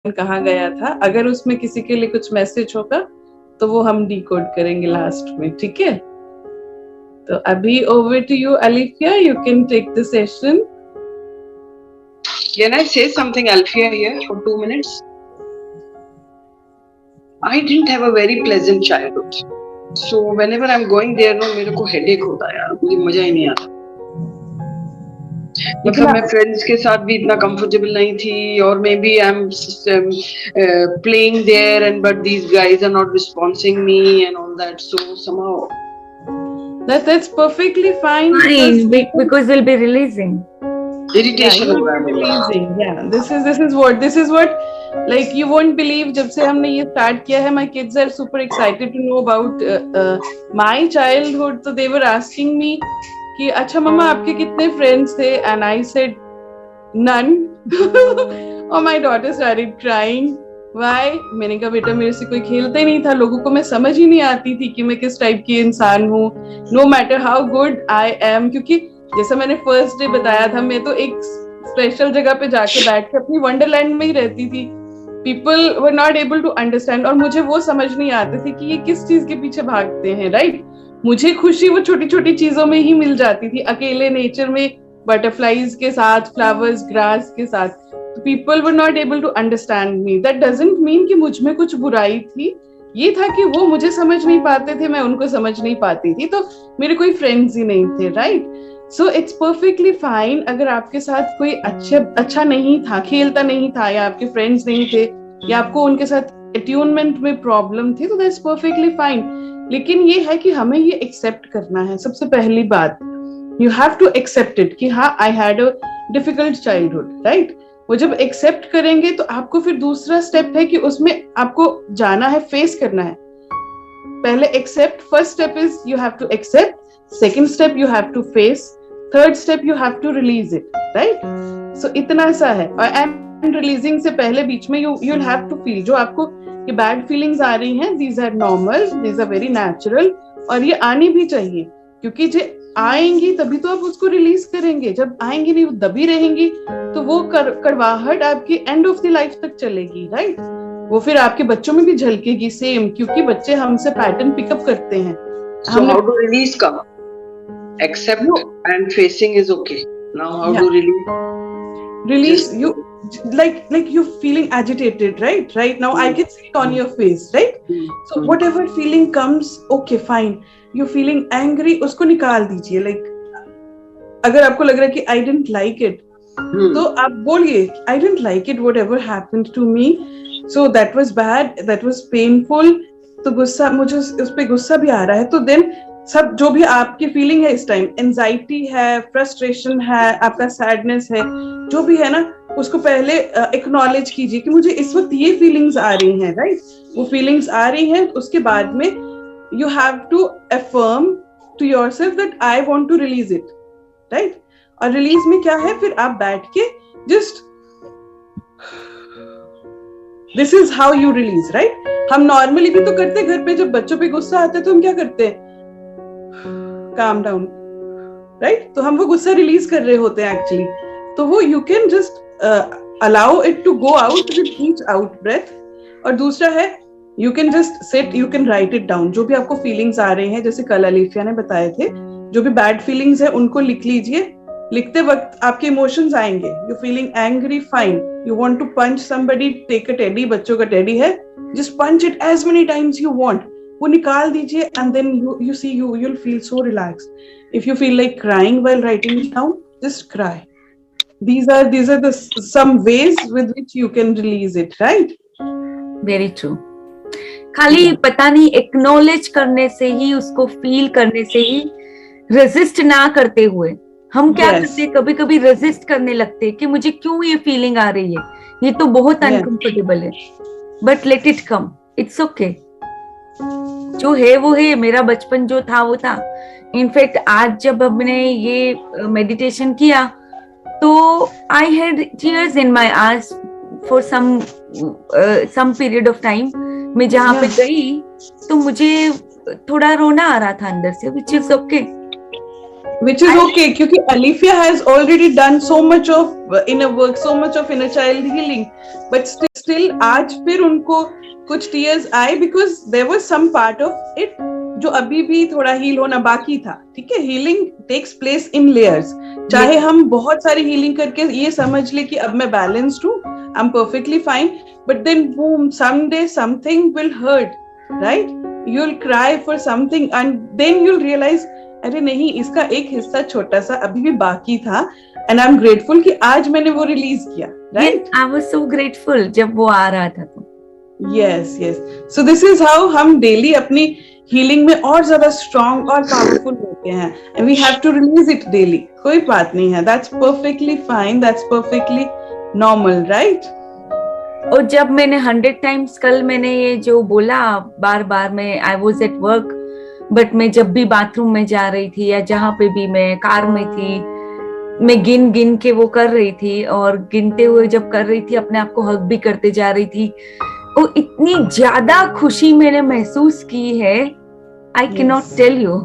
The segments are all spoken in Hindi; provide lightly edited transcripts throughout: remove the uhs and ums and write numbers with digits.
कहाँ गया था, अगर उसमें किसी के लिए कुछ मैसेज होगा तो वो हम डिकोड करेंगे लास्ट में, ठीक है? तो अभी over to you Alifiya, you can take the session. Can I say something, Alfia, here for 2 minutes? I didn't have a very pleasant childhood. So whenever I'm going there, no, मेरे को headache होता है यार, मुझे मजा ही नहीं आता. मतलब मैं फ्रेंड्स के साथ भी इतना कंफर्टेबल नहीं थी, और maybe I am playing there and but these guys are not responding me and all that, so somehow that's perfectly fine because we'll be releasing irritation हो रहा है. releasing. Yeah, this is what like you won't believe, जब से हमने ये स्टार्ट किया है, my kids are super excited to know about my childhood. So they were asking me कि अच्छा मम्मा आपके कितने फ्रेंड्स थे, and I said none. और my daughter started crying. Why? मैंने कहा बेटा मेरे से कोई खेलता ही नहीं था, लोगों को मैं समझ ही नहीं आती थी कि मैं किस टाइप की इंसान हूँ, no matter how good I am. क्योंकि जैसा मैंने फर्स्ट डे बताया था, मैं तो एक स्पेशल जगह पे जाके बैठ के अपनी वंडरलैंड में ही रहती थी. People were not able to understand, और मुझे वो समझ नहीं आते थे कि ये किस चीज के पीछे भागते हैं, राइट? मुझे खुशी वो छोटी छोटी चीजों में ही मिल जाती थी, अकेले नेचर में, बटरफ्लाईज के साथ, फ्लावर्स, ग्रास के साथ. People were not able to understand me. That doesn't mean कि मुझ में कुछ बुराई थी, ये था कि वो मुझे समझ नहीं पाते थे, मैं उनको समझ नहीं पाती थी, तो मेरे कोई फ्रेंड्स ही नहीं थे, right? So it's perfectly fine अगर आपके साथ कोई अच्छा नहीं था, खेलता नहीं था, या आपके फ्रेंड्स नहीं थे, या आपको उनके साथ अट्यूनमेंट में प्रॉब्लम थी, तो दैट्स परफेक्टली फाइन. लेकिन ये है कि हमें ये एक्सेप्ट करना है. सबसे पहली बात, you have to accept it कि हाँ, I had a difficult childhood, right? वो जब एक्सेप्ट करेंगे तो आपको फिर दूसरा स्टेप है कि उसमें आपको जाना है, फेस करना है. पहले accept, first step is you have to accept, second step you have to face, third step you have to release it, right? So इतना सा है. और एंड रिलीजिंग से पहले बीच में you will have to feel, जो आपको ये बैड फीलिंग्स आ रही हैं, these are normal, these are very natural, और ये आनी भी चाहिए, क्योंकि जो आएंगी तभी तो आप उसको रिलीज करेंगे. जब आएंगी नहीं, वो दबी रहेंगी, तो वो कड़वाहट आपकी एंड ऑफ द लाइफ तक चलेगी, राइट? वो फिर आपके बच्चों में भी झलकेगी सेम, क्योंकि बच्चे हमसे पैटर्न पिकअप करते हैं. So how to release का? Accept and facing is okay. Now how to release? Release, you like you feeling agitated, right now I can see it on your face, right? So whatever feeling comes, okay fine. You feeling angry, उसको निकाल दीजिए. like अगर आपको लग रहा है कि I didn't like it, तो आप बोलिए I didn't like it, whatever happened to me, so that was bad, that was painful. तो गुस्सा, मुझे उस पे गुस्सा भी आ रहा है, तो देन सब जो भी आपकी फीलिंग है इस टाइम, एंजाइटी है, फ्रस्ट्रेशन है, आपका सैडनेस है, जो भी है ना, उसको पहले एक्नॉलेज कीजिए कि मुझे इस वक्त ये फीलिंग्स आ रही हैं, राइट? वो फीलिंग्स आ रही हैं. उसके बाद में you have to affirm to yourself that I want to release it, right? और रिलीज में क्या है, फिर आप बैठ के just, this is how you release, right? हम नॉर्मली भी तो करते हैं घर पे, जब बच्चों पे गुस्सा आता है तो हम क्या करते हैं, काम डाउन, राइट? तो हम वो गुस्सा रिलीज कर रहे होते हैं एक्चुअली. तो वो you can just allow it to go out with each out breath. और दूसरा है, you can just sit, you can write it down. जो भी आपको फीलिंग्स आ रहे हैं, जैसे कल अलिफिया ने बताए थे, जो भी बैड फीलिंग्स है उनको लिख लीजिए. लिखते वक्त आपके इमोशंस आएंगे. You feeling angry, fine. You want to punch somebody, take a teddy, बच्चों का टेडी है, just punch it as many times you want. वो निकाल दीजिए, and then you see you'll feel so relaxed. If you feel like crying while writing it down, just cry. These are the some ways with which you can release it, right? Very true. खाली पता नहीं एक्नॉलेज करने से ही, उसको फील करने से ही, रेजिस्ट ना करते हुए हम क्या करते, कभी कभी रेजिस्ट करने लगते हैं कि मुझे क्यों ये फीलिंग आ रही है, ये तो बहुत अनकंफर्टेबल है. But let it come, it's okay. जो है वो है. मेरा बचपन जो था वो था. इनफैक्ट आज जब हमने ये मेडिटेशन किया तो I had tears in my eyes for some period of time. मैं जहाँ पे गई तो मुझे थोड़ा रोना आ रहा था अंदर से, which is okay. which is okay, क्योंकि Alifia has already done so much of inner work, so much of inner child healing, but still आज फिर उनको कुछ tears आए because there was some part of it जो अभी भी थोड़ा heal होना बाकी था. ठीक है, healing takes place in layers. चाहे हम बहुत सारी healing करके ये समझ ले कि अब मैं balanced हूँ, I'm perfectly fine, but then boom, someday something will hurt, right? You'll cry for something and then you'll realize अरे नहीं, इसका एक हिस्सा छोटा सा अभी भी बाकी था, and I'm grateful कि आज मैंने वो रिलीज किया, right? I was so grateful जब वो आ रहा था तो. Yes, yes. So this is how हम daily अपनी healing में और ज्यादा strong और powerful होते हैं, and we have to release it daily. कोई बात नहीं है, that's perfectly fine, that's perfectly normal, right? और जब मैंने 100 times कल मैंने ये जो बोला बार बार में I was at work, but मैं जब भी बाथरूम में जा रही थी या जहां पे भी मैं कार में थी, मैं गिन गिन के वो कर रही थी, और गिनते हुए जब कर रही थी अपने आप को हग भी करते जा रही थी. वो इतनी ज्यादा खुशी मैंने महसूस की है, I can not tell you.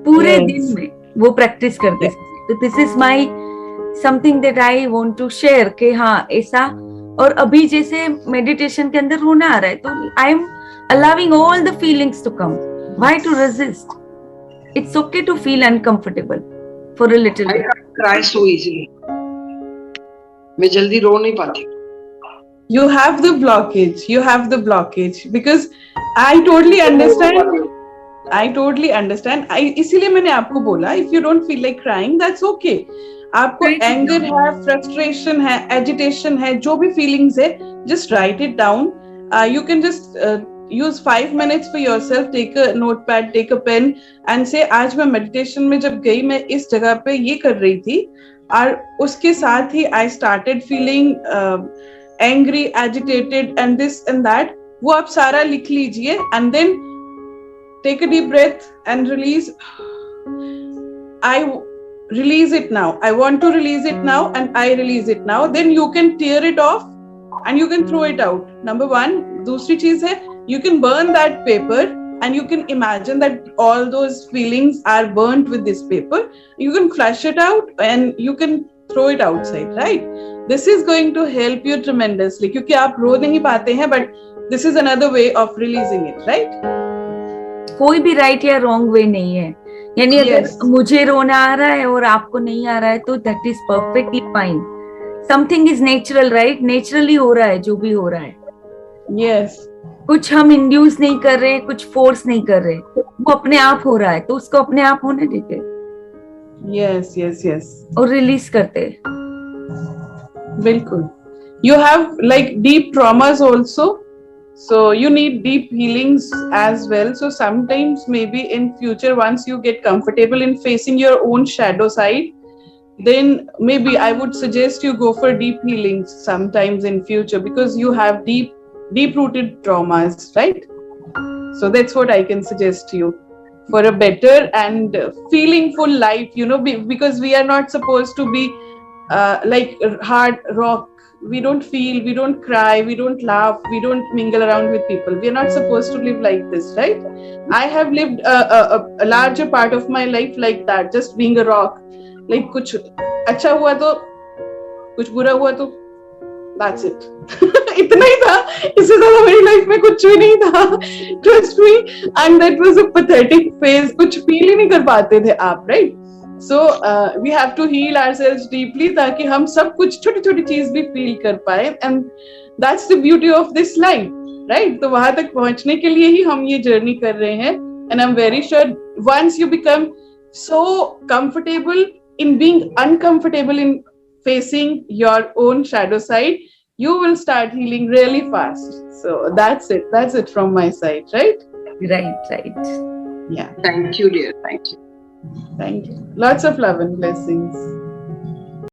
पूरे दिन में वो प्रैक्टिस करते. तो this is my something that I want to share कि हाँ ऐसा. और अभी जैसे मेडिटेशन के अंदर रोना आ रहा है तो I am allowing all the feelings to come. Why to resist? It's okay to feel uncomfortable for a little bit. I can't cry so easily. मैं जल्दी रो नहीं पाती. You have the blockage. You have the blockage because I totally understand. I totally understand. इसीलिए मैंने आपको बोला, if you don't feel like crying, that's okay. आपको anger है, frustration है, agitation है, जो भी feelings है, just write it down. You can just use 5 minutes for yourself, take a notepad, take a pen and say आज मैं meditation में जब गई मैं इस जगह पे ये कर रही थी, और उसके साथ ही I started feeling angry, agitated and this and that. वो आप सारा लिख लीजिए and then take a deep breath and release. I release it now. I want to release it now and I release it now. Then you can tear it off and you can throw it out. Number one. दूसरी चीज है, you can burn that paper and you can imagine that all those feelings are burnt with this paper. You can flush it out and you can throw it outside, right? This is going to help you tremendously क्योंकि आप रो नहीं पाते हैं, but this is another way of releasing it, right? कोई भी right या wrong way नहीं है. यानी अगर मुझे रोना आ रहा है और आपको नहीं आ रहा है तो that is perfectly fine. Something is natural, right? Naturally हो रहा है जो भी हो रहा है. Yes. कुछ हम इंड्यूस नहीं कर रहे, कुछ फोर्स नहीं कर रहे, वो अपने आप हो रहा है तो उसको अपने आप होने देते. Yes, yes, yes. और रिलीज करते. बिल्कुल. You have like deep traumas also, so you need deep healings as well. So sometimes maybe in future once you get comfortable in facing your own shadow side, then maybe I would suggest you go for deep healings sometimes in future because you have deep-rooted traumas, right? So that's what I can suggest to you for a better and feeling full life, you know, because we are not supposed to be like hard rock. We don't feel, we don't cry, we don't laugh, we don't mingle around with people. We are not supposed to live like this, right? I have lived a larger part of my life like that, just being a rock. Like कुछ अच्छा हुआ तो, कुछ बुरा हुआ तो, that's it. इतना ही था, इससे ज़्यादा मेरी लाइफ में कुछ भी नहीं था. Trust me, and that was a pathetic phase. कुछ feel ही नहीं कर पाते थे आप, right? So we have to heal ourselves deeply ताकि हम सब कुछ छोटी-छोटी चीज भी feel कर पाए, and that's the beauty of this life, right? तो वहां तक पहुंचने के लिए ही हम ये journey कर रहे हैं, and I'm very sure once you become so comfortable in being uncomfortable in facing your own shadow side, you will start healing really fast. So that's it from my side, right? Right. Yeah. Thank you, dear. Thank you. Lots of love and blessings.